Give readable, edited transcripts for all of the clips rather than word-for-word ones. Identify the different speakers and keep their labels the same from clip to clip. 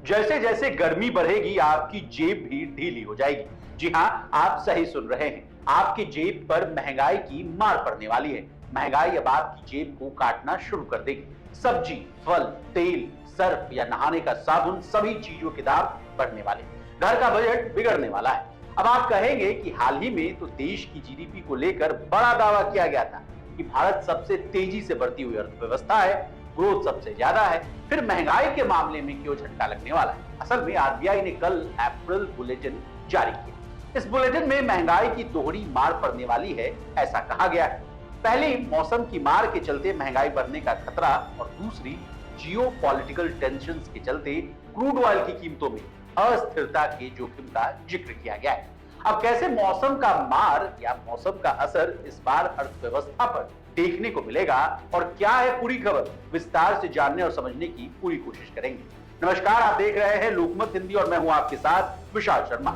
Speaker 1: जैसे जैसे गर्मी बढ़ेगी आपकी जेब भी ढीली हो जाएगी। जी हां, आप सही सुन रहे हैं। आपकी जेब पर महंगाई की मार पड़ने वाली है। महंगाई अब आपकी जेब को काटना शुरू कर देगी। सब्जी, फल, तेल, सर्फ या नहाने का साबुन, सभी चीजों के दाम बढ़ने वाले हैं। घर का बजट बिगड़ने वाला है। अब आप कहेंगे कि हाल ही में तो देश की जीडीपी को लेकर बड़ा दावा किया गया था कि भारत सबसे तेजी से बढ़ती हुई अर्थव्यवस्था है, ग्रोथ सबसे ज्यादा है, फिर महंगाई के मामले में क्यों झटका लगने वाला है। असल में आरबीआई ने कल अप्रैल बुलेटिन जारी किया। इस बुलेटिन में महंगाई की दोहरी मार पड़ने वाली है, ऐसा कहा गया है। पहली, मौसम की मार के चलते महंगाई बढ़ने का खतरा, और दूसरी, जियो पॉलिटिकल टेंशन के चलते क्रूड ऑयल की कीमतों में अस्थिरता के जोखिम का जिक्र किया गया है। अब कैसे मौसम का मार या मौसम का असर इस बार अर्थव्यवस्था पर देखने को मिलेगा और क्या है पूरी खबर, विस्तार से जानने और समझने की पूरी कोशिश करेंगे। नमस्कार, आप देख रहे हैं लोकमत हिंदी और मैं हूं आपके साथ विशाल शर्मा।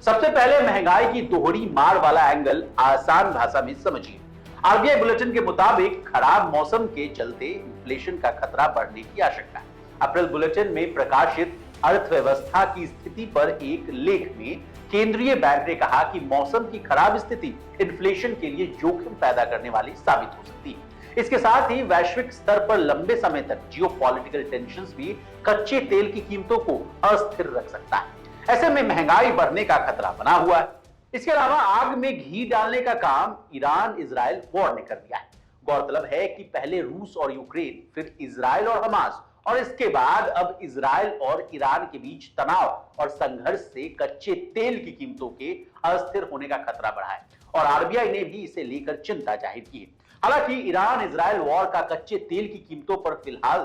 Speaker 1: सबसे पहले महंगाई की दोहरी मार वाला एंगल आसान भाषा में समझिए। आरबीआई बुलेटिन के मुताबिक खराब मौसम के चलते इन्फ्लेशन का खतरा बढ़ने की आशंका है। अप्रैल बुलेटिन में प्रकाशित अर्थव्यवस्था की स्थिति पर एक लेख में केंद्रीय बैंक ने कहा कि मौसम की खराब स्थिति इन्फ्लेशन के लिए जोखिम पैदा करने वाली साबित हो सकती है। इसके साथ ही वैश्विक स्तर पर लंबे समय तक जियोपॉलिटिकल टेंशंस भी कच्चे तेल की कीमतों को अस्थिर रख सकता है। ऐसे में महंगाई बढ़ने का खतरा बना हुआ है। इसके अलावा आग में घी डालने का काम ईरान इजराइल वॉर ने कर दिया है। गौरतलब है कि पहले रूस और यूक्रेन, फिर इजराइल और हमास, और इसके बाद अब इजराइल और ईरान के बीच तनाव और संघर्ष से कच्चे तेल की कीमतों के अस्थिर होने का खतरा बढ़ा है और आरबीआई ने भी इसे लेकर चिंता जाहिर की है। हालांकि ईरान इजराइल वॉर का कच्चे तेल की कीमतों पर फिलहाल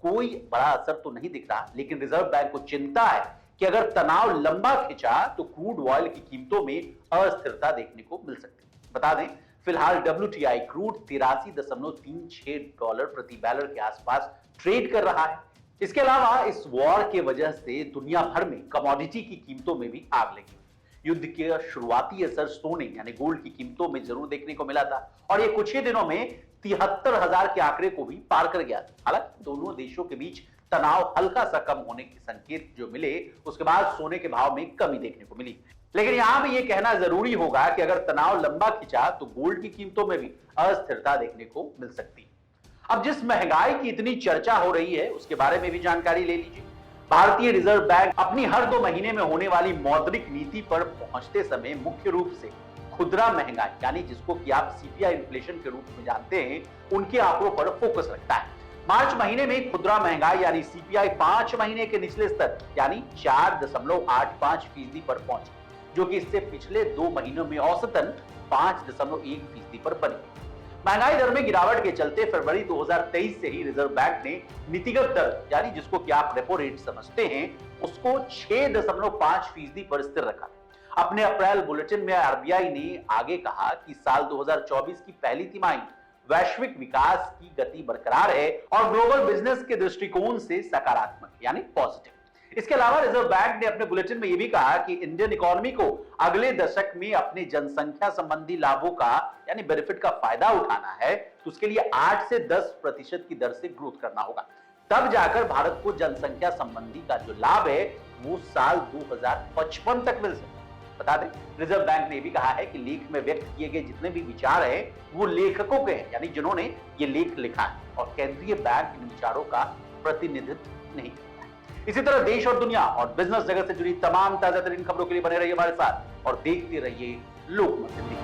Speaker 1: कोई बड़ा असर तो नहीं दिख रहा, लेकिन रिजर्व बैंक को चिंता है कि अगर तनाव लंबा खिंचा तो क्रूड ऑयल की कीमतों में अस्थिरता देखने को मिल सकती है। बता दें, फिलहाल WTI क्रूड $83.36 प्रति बैरल के आसपास ट्रेड कर रहा है। इसके अलावा इस वॉर के वजह से दुनिया भर में कमोडिटी की कीमतों में भी आग लगी। युद्ध के शुरुआती असर सोने यानी गोल्ड की कीमतों में जरूर देखने को मिला था और ये कुछ ही दिनों में 73,000 के आंकड़े को भी पार कर गया। हालांकि दोनों देशों के बीच तनाव हल्का सा कम होने के संकेत जो मिले, उसके बाद सोने के भाव में कमी देखने को मिली। लेकिन यहां भी यह कहना जरूरी होगा कि अगर तनाव लंबा खिंचा तो गोल्ड की कीमतों में भी अस्थिरता देखने को मिल सकती है। अब जिस महंगाई की इतनी चर्चा हो रही है उसके बारे में भी जानकारी ले लीजिए। भारतीय रिजर्व बैंक अपनी हर 2 महीने में होने वाली मौद्रिक नीति पर पहुंचते समय मुख्य रूप से खुदरा महंगाई यानी जिसको कि आप सीपीआई इन्फ्लेशन के रूप में जानते हैं, उनके आंकड़ों पर फोकस रखता है। मार्च महीने में खुदरा महंगाई यानी सीपीआई 5 महीने के निचले स्तर यानी 4.85% पर पहुंची, जो कि इससे पिछले 2 महीनों में औसतन 5.1% पर बनी। महंगाई दर में गिरावट के चलते फरवरी 2023 से ही रिजर्व बैंक ने नीतिगत दर यानी जिसको कि आप रेपो रेट समझते हैं, उसको 6.5% पर स्थिर रखा। अपने अप्रैल बुलेटिन में आरबीआई ने आगे कहा कि साल 2024 की पहली तिमाही वैश्विक विकास की गति बरकरार है और ग्लोबल बिजनेस के दृष्टिकोण से सकारात्मक यानी पॉजिटिव। इसके अलावा रिजर्व बैंक ने अपने बुलेटिन में यह भी कहा कि इंडियन इकोनॉमी को अगले दशक में अपने जनसंख्या संबंधी लाभों का यानी बेनिफिट का फायदा उठाना है, तो उसके लिए 8 से 10% की दर से ग्रोथ करना होगा। तब जाकर भारत को जनसंख्या संबंधी का जो लाभ है वो साल 2055 तक मिल सकता है। बता दें, रिजर्व बैंक ने भी कहा है कि लेख में व्यक्त किए गए जितने भी विचार हैं वो लेखकों के हैं यानी जिन्होंने ये लेख लिखा है और केंद्रीय बैंक इन विचारों का प्रतिनिधित्व नहीं करता है। इसी तरह देश और दुनिया और बिजनेस जगत से जुड़ी तमाम ताजा तरीन खबरों के लिए बने रहिए हमारे साथ और देखते रहिए लोकमत हिंदी।